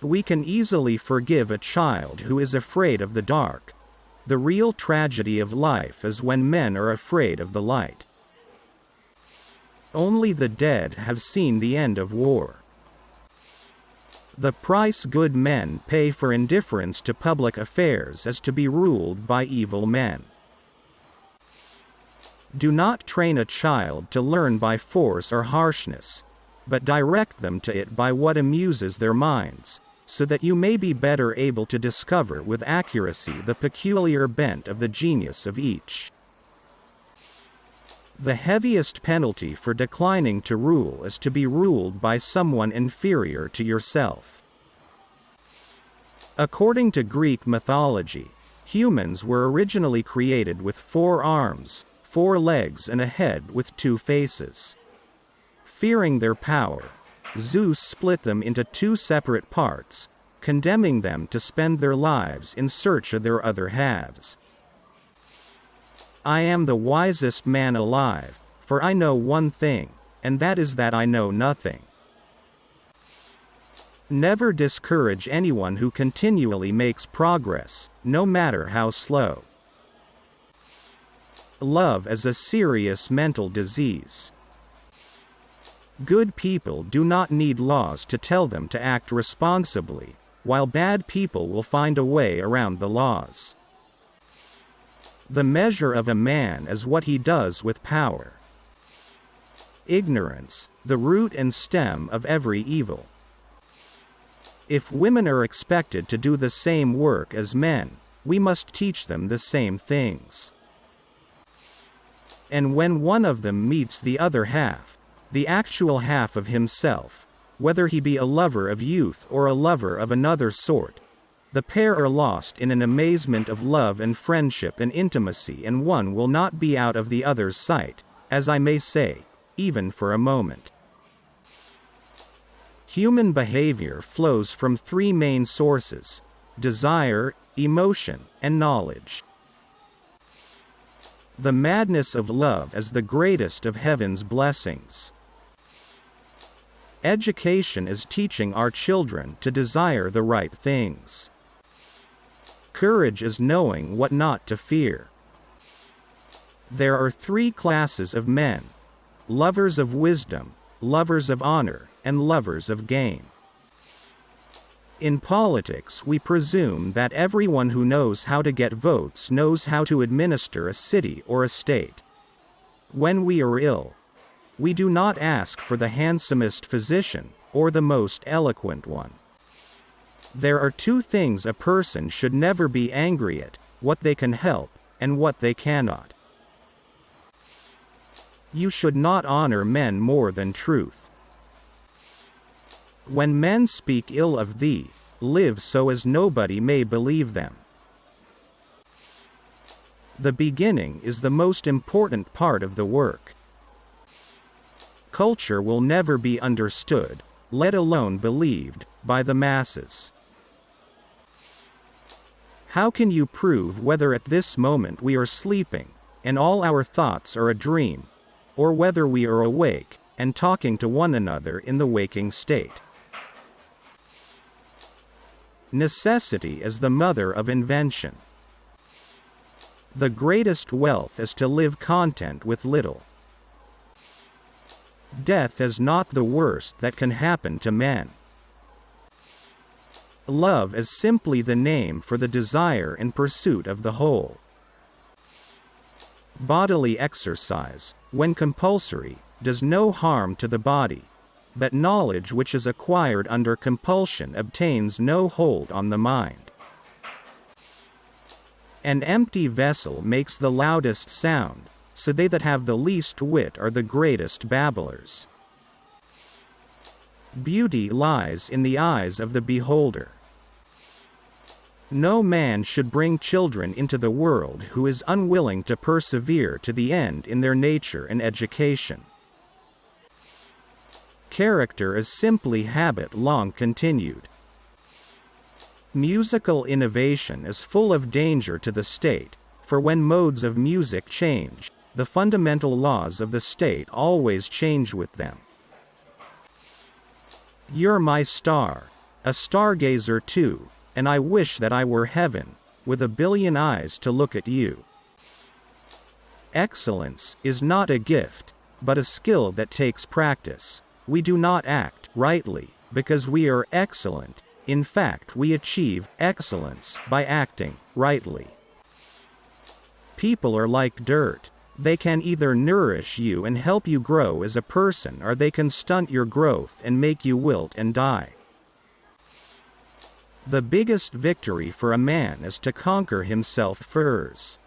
We can easily forgive a child who is afraid of the dark. The real tragedy of life is when men are afraid of the light. Only the dead have seen the end of war. The price good men pay for indifference to public affairs is to be ruled by evil men. Do not train a child to learn by force or harshness, but direct them to it by what amuses their minds, so that you may be better able to discover with accuracy the peculiar bent of the genius of each. The heaviest penalty for declining to rule is to be ruled by someone inferior to yourself. According to Greek mythology, humans were originally created with 4 arms, 4 legs and a head with 2 faces. Fearing their power, Zeus split them into 2 separate parts, condemning them to spend their lives in search of their other halves. I am the wisest man alive, for I know one thing, and that is that I know nothing. Never discourage anyone who continually makes progress, no matter how slow. Love is a serious mental disease. Good people do not need laws to tell them to act responsibly, while bad people will find a way around the laws. The measure of a man is what he does with power. Ignorance, the root and stem of every evil. If women are expected to do the same work as men, we must teach them the same things. And when one of them meets the other half, the actual half of himself, whether he be a lover of youth or a lover of another sort, the pair are lost in an amazement of love and friendship and intimacy, and one will not be out of the other's sight, as I may say, even for a moment. Human behavior flows from 3 main sources: desire, emotion, and knowledge. The madness of love is the greatest of heaven's blessings. Education is teaching our children to desire the right things. Courage is knowing what not to fear. There are 3 classes of men: lovers of wisdom, lovers of honor, and lovers of gain. In politics, we presume that everyone who knows how to get votes knows how to administer a city or a state. When we are ill, we do not ask for the handsomest physician, or the most eloquent one. There are 2 things a person should never be angry at: what they can help, and what they cannot. You should not honor men more than truth. When men speak ill of thee, live so as nobody may believe them. The beginning is the most important part of the work. Culture will never be understood, let alone believed, by the masses. How can you prove whether at this moment we are sleeping, and all our thoughts are a dream, or whether we are awake, and talking to one another in the waking state? Necessity is the mother of invention. The greatest wealth is to live content with little. Death is not the worst that can happen to men. Love is simply the name for the desire and pursuit of the whole. Bodily exercise, when compulsory, does no harm to the body, but knowledge which is acquired under compulsion obtains no hold on the mind. An empty vessel makes the loudest sound, so they that have the least wit are the greatest babblers. Beauty lies in the eyes of the beholder. No man should bring children into the world who is unwilling to persevere to the end in their nature and education. Character is simply habit long continued. Musical innovation is full of danger to the state, for when modes of music change, the fundamental laws of the state always change with them. You're my star, A stargazer too, and I wish that I were heaven, with a billion eyes to look at you. Excellence is not a gift, but a skill that takes practice. We do not act rightly because we are excellent. In fact, we achieve excellence by acting rightly. People are like dirt. They can either nourish you and help you grow as a person, or they can stunt your growth and make you wilt and die. The biggest victory for a man is to conquer himself first.